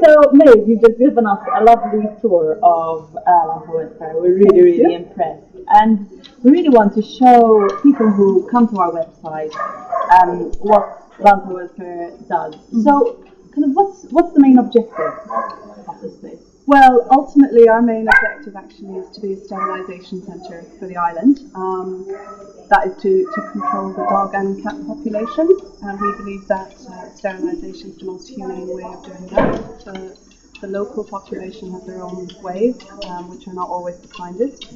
So, May, you've just given us a lovely tour of Lanta Welfare. We're really, really impressed. And we really want to show people who come to our website what Lanta Welfare does. So, kind of what's the main objective of this place? Well, ultimately our main objective actually is to be a sterilisation centre for the island. That is to control the dog and cat population, and we believe that sterilisation is the most humane way of doing that. The local population have their own ways, which are not always the kindest.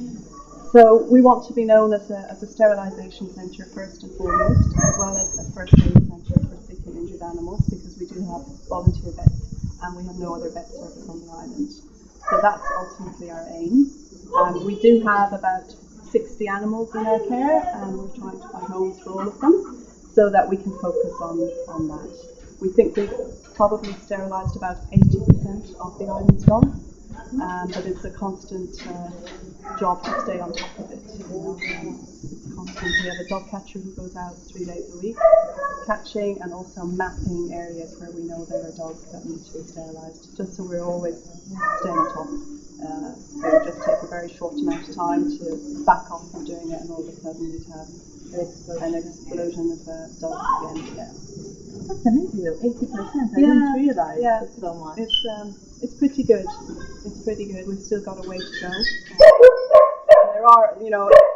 So we want to be known as a sterilisation centre first and foremost, as well as a first aid centre for sick and injured animals, because we do have volunteer vets and we have no other vet service on the island. So that's ultimately our aim. We do have about 60 animals in our care, and we're trying to find homes for all of them so that we can focus on that. We think we've probably sterilised about 80% of the island's dogs, but it's a constant job to stay on top of it. It's constant. We have a dog catcher who goes out 3 days a week catching and also mapping areas where we know there are dogs that need to be sterilised, just so we're always staying on top. It would just take a very short amount of time to back off from doing it, and all of a sudden you'd have an explosion of dogs again. Yeah. That's amazing though, 80%. I didn't realise that's so much. It's pretty good. It's pretty good. We've still got a way to go. There are,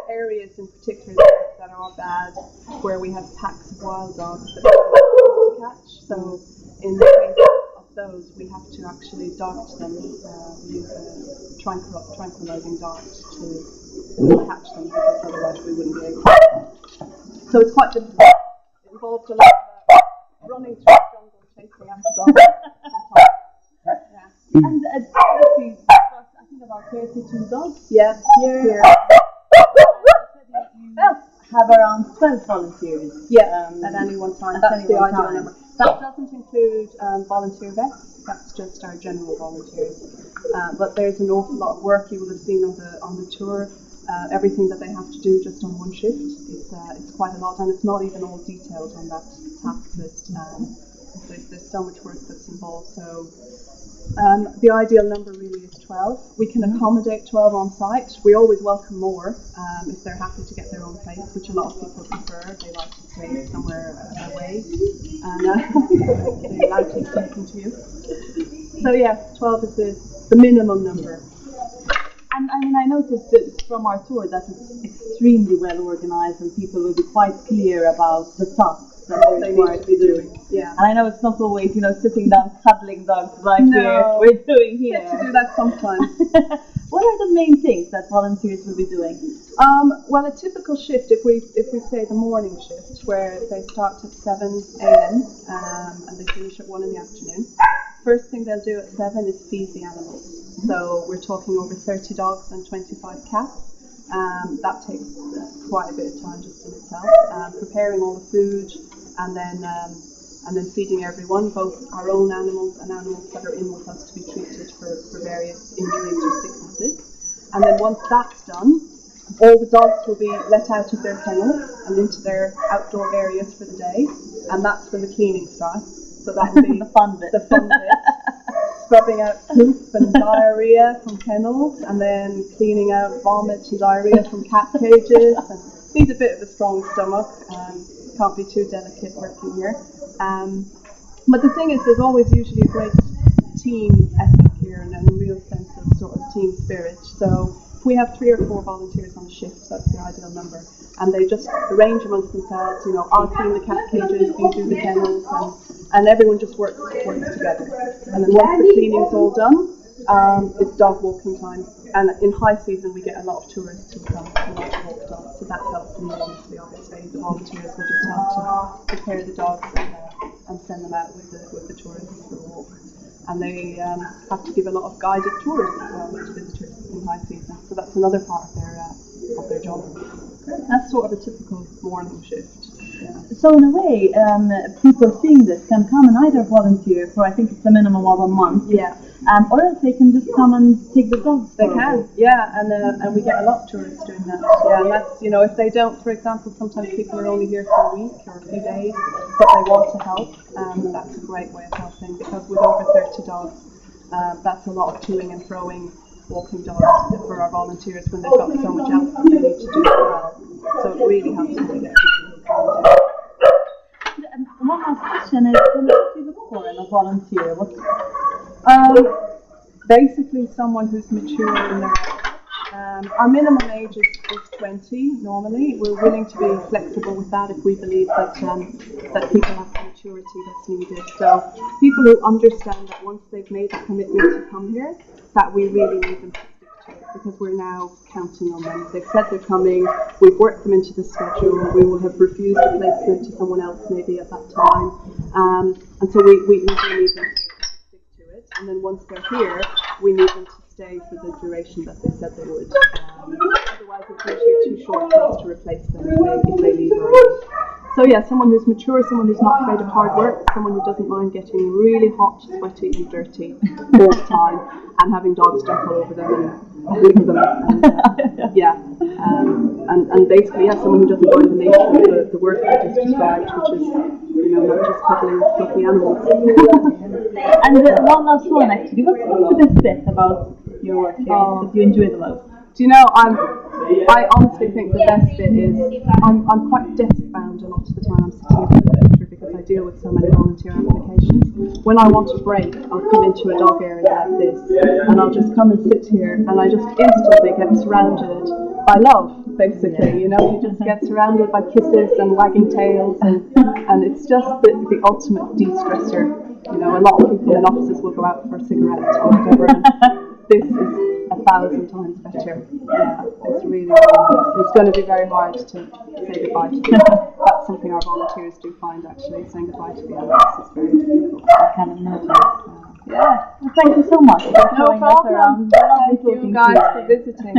areas in particular that are bad, where we have packs of wild dogs that we have to catch. So in the case of those, we have to actually dart them. We use a tranquilizing dart to catch them, because otherwise we wouldn't be able to. So it's quite difficult. It involves a lot of running through the jungle, chasing after dogs. And obviously, I think about 32 dogs. Yeah, here. You have around 12 volunteers. Yeah, at any one time. That's the ideal number. That doesn't include volunteer vets. That's just our general volunteers. But there's an awful lot of work you will have seen on the tour. Everything that they have to do just on one shift. It's quite a lot, and it's not even all detailed on that task list. There's so much work that's involved. So the ideal number really is 12. We can accommodate 12 on site. We always welcome more if they're happy to get their own place, which a lot of people prefer. They like to stay somewhere away, and they like to listen to you. So yeah, 12 is the minimum number. And I mean, I noticed that from our tour that it's extremely well organised, and people will be quite clear about the tasks that they're required to be doing. Yeah. And I know it's not always, sitting down cuddling dogs like we're doing here. We get to do that sometimes. What are the main things that volunteers will be doing? Well, a typical shift, if we say the morning shift, where they start at 7 a.m. And they finish at 1 in the afternoon. First thing they'll do at 7 is feed the animals. So we're talking over 30 dogs and 25 cats. That takes quite a bit of time just in itself. Preparing all the food, and then feeding everyone, both our own animals and animals that are in with us to be treated for various injuries or sicknesses. And then once that's done, all the dogs will be let out of their kennels and into their outdoor areas for the day, and that's when the cleaning starts. So that will be the fun bit. Scrubbing out poop and diarrhea from kennels, and then cleaning out vomit and diarrhea from cat cages. And needs a bit of a strong stomach. Can't be too delicate working here. But the thing is, there's always usually a great team ethic here, and a real sense of sort of team spirit. So if we have 3 or 4 volunteers on a shift, that's the ideal number. And they just arrange amongst themselves, I'll clean the cat cages, you do the kennels, and everyone just works together. And then once the cleaning's all done, it's dog walking time. And in high season, we get a lot of tourists who come to walk dogs, so that helps enormously. Obviously, the volunteers will just have to prepare the dogs and send them out with the tourists for a walk. And they have to give a lot of guided tours as well to visitors in high season. So that's another part of their job. That's sort of a typical morning shift. Yeah. So in a way, people seeing this can come and either volunteer for, I think it's a minimum of a month. Yeah. Or else they can just come and take the dogs. They can, yeah, and we get a lot of tourists doing that. Yeah, and that's, if they don't, for example, sometimes people are only here for a week or a few days, but they want to help, that's a great way of helping, because with over 30 dogs, that's a lot of toing and throwing, walking dogs for our volunteers when they've got so much else that they need to do as well. So it really helps when we get people who can do it. One last question is, what do you look for in a volunteer? Basically someone who's mature in their our minimum age is 20 normally. We're willing to be flexible with that if we believe that that people have the maturity that's needed. So people who understand that once they've made a commitment to come here, that we really need them to stick to it, because we're now counting on them. They've said they're coming, we've worked them into the schedule, we will have refused a placement to someone else maybe at that time. And so we really need them to stick to it. And then once they're here, we need them to stay for the duration that they said they would. Otherwise, it's usually too short for us to replace them if they leave early. So yeah, someone who's mature, someone who's not afraid of hard work, someone who doesn't mind getting really hot, sweaty and dirty all the time, and having dogs jump all over them and lick them. And basically, someone who doesn't mind the nature of the work that I just described, which is, not just cuddling fluffy animals. And one last one, actually. What's the best bit about your work here that you enjoy the most? Do you know, I honestly think the best bit is I'm quite desk bound a lot of the time. I'm sitting at the computer because I deal with so many volunteer applications. When I want a break, I'll come into a dog area like this and I'll just come and sit here, and I just instantly get surrounded by love, basically. You just get surrounded by kisses and wagging tails, and it's just the ultimate de-stressor. A lot of people in offices will go out for a cigarette or whatever. This is 1,000 times better. Yeah, it's really nice. It's going to be very hard to say goodbye to them. That's something our volunteers do find, actually. Saying goodbye to the animals is very difficult. I can imagine. Yeah. Well, thank you so much for showing us around. Thank you guys for visiting.